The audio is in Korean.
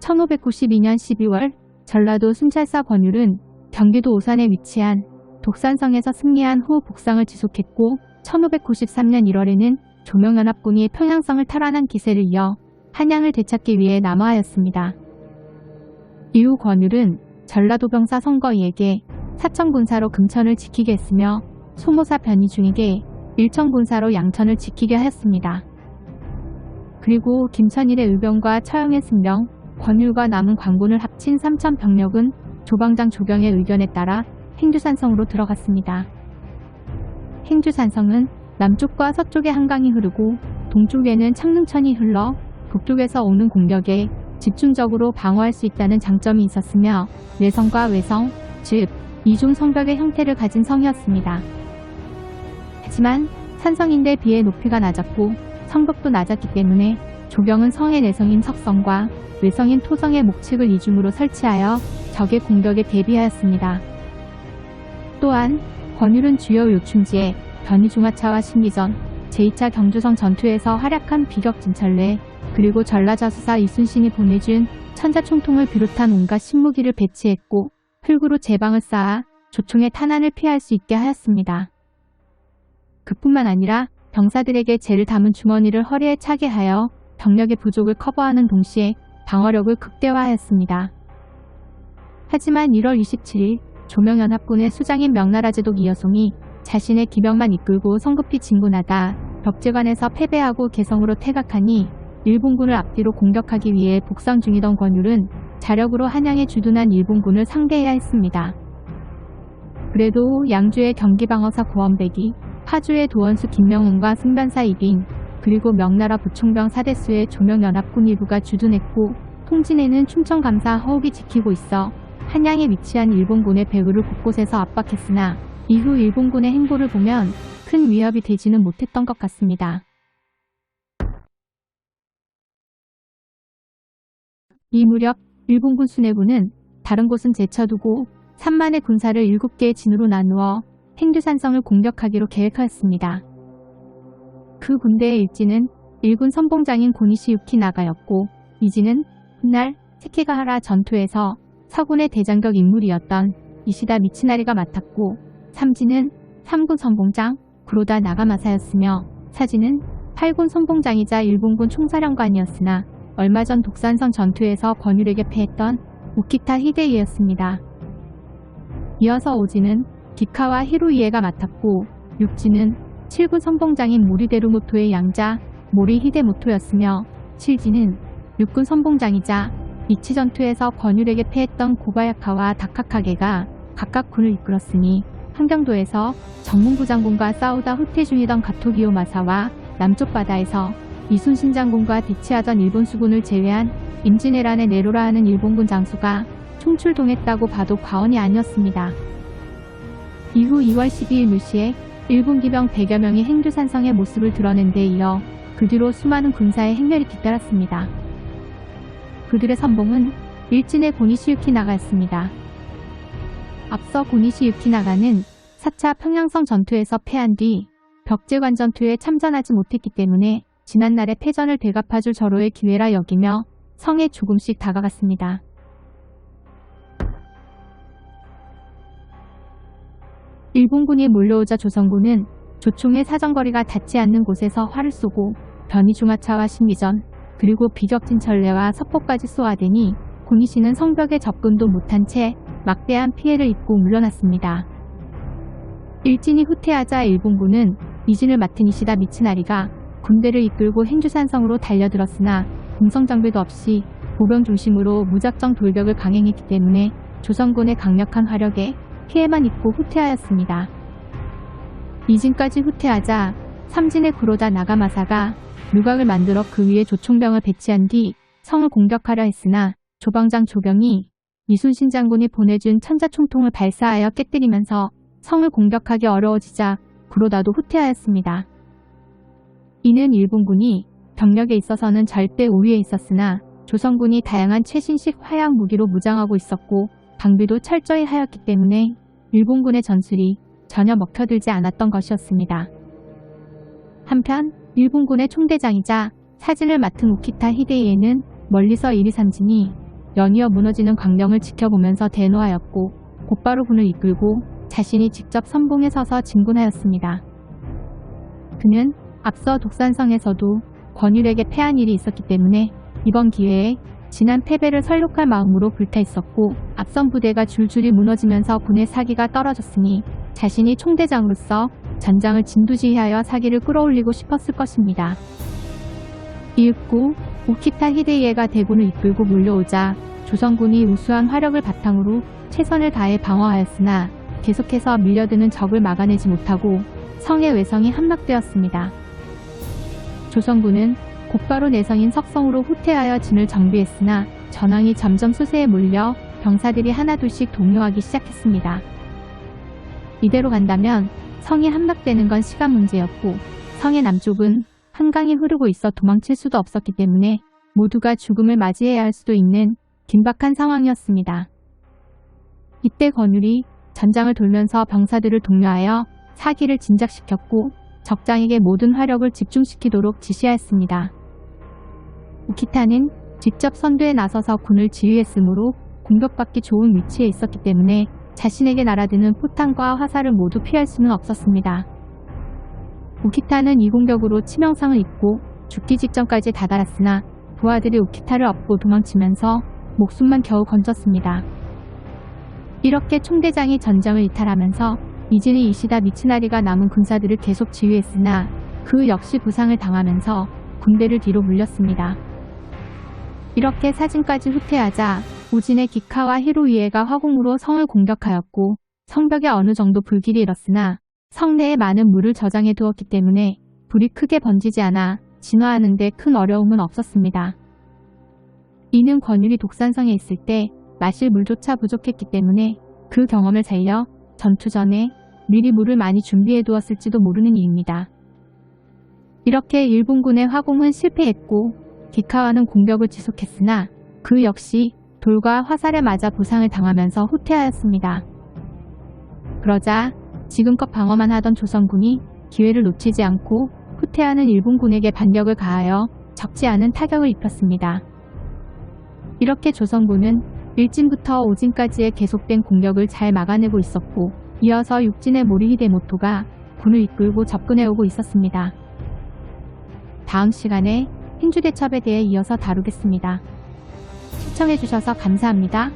1592년 12월 전라도 순찰사 권율은 경기도 오산에 위치한 독산성에서 승리한 후 북상을 지속했고 1593년 1월에는 조명연합군이 평양성을 탈환한 기세를 이어 한양을 되찾기 위해 남하하였습니다. 이후 권율은 전라도 병사 성거이에게 사천군사로 금천을 지키게 했으며 소모사 변희중에게 일천군사로 양천을 지키게 하였습니다. 그리고 김천일의 의병과 처형의 승령, 권율과 남은 관군을 합친 3천 병력은 조방장 조병의 의견에 따라 행주산성으로 들어갔습니다. 행주산성은 남쪽과 서쪽에 한강이 흐르고 동쪽에는 창릉천이 흘러 북쪽에서 오는 공격에 집중적으로 방어할 수 있다는 장점이 있었으며 내성과 외성, 즉 이중 성벽의 형태를 가진 성이었습니다. 하지만 산성인데 비해 높이가 낮았고 성벽도 낮았기 때문에 조병은 성의 내성인 석성과 외성인 토성의 목측을 이중으로 설치하여 적의 공격에 대비하였습니다. 또한 권율은 주요 요충지에 변희중하차와 신기전, 제2차 경주성 전투에서 활약한 비격진철래, 그리고 전라자수사 이순신이 보내준 천자총통을 비롯한 온갖 신무기를 배치했고 흙으로 제방을 쌓아 조총의 탄환을 피할 수 있게 하였습니다. 그뿐만 아니라 병사들에게 재를 담은 주머니를 허리에 차게 하여 병력의 부족을 커버하는 동시에 방어력을 극대화하였습니다. 하지만 1월 27일 조명연합군의 수장인 명나라 제독 이여송이 자신의 기병만 이끌고 성급히 진군하다 벽제관에서 패배하고 개성으로 퇴각하니 일본군을 앞뒤로 공격하기 위해 북상 중이던 권율은 자력으로 한양에 주둔한 일본군을 상대해야 했습니다. 그래도 양주의 경기방어사 고원백이, 파주의 도원수 김명훈과 승변사 이빈, 그리고 명나라 부총병 사대수의 조명연합군 일부가 주둔했고 통진에는 충청감사 허욱이 지키고 있어 한양에 위치한 일본군의 배후를 곳곳에서 압박했으나 이후 일본군의 행보를 보면 큰 위협이 되지는 못했던 것 같습니다. 이 무렵 일본군 수뇌부는 다른 곳은 제쳐두고 3만의 군사를 7개의 진으로 나누어 행주산성을 공격하기로 계획하였습니다. 그 군대의 일지는 1군 선봉장인 고니시 유키나가였고 이지는 훗날 세케가하라 전투에서 서군의 대장격 인물이었던 이시다 미츠나리가 맡았고 3지는 3군 선봉장 구로다 나가마사였으며 4지는 8군 선봉장이자 일본군 총사령관이었으나 얼마 전 독산성 전투에서 권율에게 패했던 오키타 히데이였습니다. 이어서 5지는 기카와 히로이에가 맡았고 6지는 7군 선봉장인 모리데루모토의 양자 모리 히데모토였으며 7지는 6군 선봉장이자 이치 전투에서 권율에게 패했던 고바야카와 다카카게가 각각 군을 이끌었으니 한경도에서 정문부 장군과 싸우다 후퇴 중이던 가토기요 마사와 남쪽 바다에서 이순신 장군과 대치하던 일본 수군을 제외한 임진왜란의 네로라 하는 일본군 장수가 총출동했다고 봐도 과언이 아니었습니다. 이후 2월 12일 무시에 일본 기병 100여 명이 행주산성의 모습을 드러낸 데 이어 그 뒤로 수많은 군사의 행렬이 뒤따랐습니다. 그들의 선봉은 일진의 고니시 유키나가였습니다. 앞서 고니시 유키나가는 4차 평양성 전투에서 패한 뒤 벽제관 전투에 참전하지 못했기 때문에 지난날의 패전을 되갚아줄 절호의 기회라 여기며 성에 조금씩 다가갔습니다. 일본군이 몰려오자 조선군은 조총의 사정거리가 닿지 않는 곳에서 활을 쏘고 변희중하차와 신기전, 그리고 비격진철래와 서포까지 쏘아대니 고니시는 성벽에 접근도 못한 채 막대한 피해를 입고 물러났습니다. 일진이 후퇴하자 일본군은 이진을 맡은 이시다 미츠나리가 군대를 이끌고 행주산성으로 달려들었으나 공성장비도 없이 보병 중심으로 무작정 돌격을 강행했기 때문에 조선군의 강력한 화력에 피해만 입고 후퇴하였습니다. 이진까지 후퇴하자 삼진의 구로다 나가마사가 류곽을 만들어 그 위에 조총병을 배치한 뒤 성을 공격하려 했으나 조방장 조병이 이순신 장군이 보내준 천자총통을 발사하여 깨뜨리면서 성을 공격하기 어려워지자 구로다도 후퇴하였습니다. 이는 일본군이 병력에 있어서는 절대 우위에 있었으나 조선군이 다양한 최신식 화약 무기로 무장하고 있었고 방비도 철저히 하였기 때문에 일본군의 전술이 전혀 먹혀들지 않았던 것이었습니다. 한편 일본군의 총대장이자 사진을 맡은 오키타 히데이에는 멀리서 이리삼진이 연이어 무너지는 광명을 지켜보면서 대노하였고 곧바로 군을 이끌고 자신이 직접 선봉에 서서 진군하였습니다. 그는 앞서 독산성에서도 권율에게 패한 일이 있었기 때문에 이번 기회에 지난 패배를 설욕할 마음으로 불타있었고 앞선 부대가 줄줄이 무너지면서 군의 사기가 떨어졌으니 자신이 총대장으로서 전장을 진두지휘하여 사기를 끌어올리고 싶었을 것입니다. 이윽고 오키타 히데이에가 대군을 이끌고 몰려오자 조선군이 우수한 화력을 바탕으로 최선을 다해 방어하였으나 계속해서 밀려드는 적을 막아내지 못하고 성의 외성이 함락되었습니다. 조선군은 곧바로 내성인 석성으로 후퇴하여 진을 정비했으나 전황이 점점 수세에 몰려 병사들이 하나둘씩 동요하기 시작했습니다. 이대로 간다면 성이 함락되는 건 시간 문제였고 성의 남쪽은 한강이 흐르고 있어 도망칠 수도 없었기 때문에 모두가 죽음을 맞이해야 할 수도 있는 긴박한 상황이었습니다. 이때 권율이 전장을 돌면서 병사들을 독려하여 사기를 진작시켰고 적장에게 모든 화력을 집중시키도록 지시하였습니다. 오키타는 직접 선두에 나서서 군을 지휘했으므로 공격받기 좋은 위치에 있었기 때문에 자신에게 날아드는 포탄과 화살을 모두 피할 수는 없었습니다. 오키타는 이 공격으로 치명상을 입고 죽기 직전까지 다다랐으나 부하들이 오키타를 업고 도망치면서 목숨만 겨우 건졌습니다. 이렇게 총대장이 전장을 이탈하면서 이진이 이시다 미츠나리가 남은 군사들을 계속 지휘했으나 그 역시 부상을 당하면서 군대를 뒤로 물렸습니다. 이렇게 사진까지 후퇴하자 우진의 기카와 히로이에가 화공으로 성을 공격하였고 성벽에 어느 정도 불길이 일었으나 성내에 많은 물을 저장해 두었기 때문에 불이 크게 번지지 않아 진화하는 데 큰 어려움은 없었습니다. 이는 권율이 독산성에 있을 때 마실 물조차 부족했기 때문에 그 경험을 살려 전투 전에 미리 물을 많이 준비해 두었을지도 모르는 일입니다. 이렇게 일본군의 화공은 실패했고 기카와는 공격을 지속했으나 그 역시 돌과 화살에 맞아 부상을 당하면서 후퇴하였습니다. 그러자 지금껏 방어만 하던 조선군이 기회를 놓치지 않고 후퇴하는 일본군에게 반격을 가하여 적지 않은 타격을 입혔습니다. 이렇게 조선군은 일진부터 오진까지의 계속된 공격을 잘 막아내고 있었고 이어서 육진의 모리 히데모토가 군을 이끌고 접근해오고 있었습니다. 다음 시간에 흰주대첩에 대해 이어서 다루겠습니다. 시청해주셔서 감사합니다.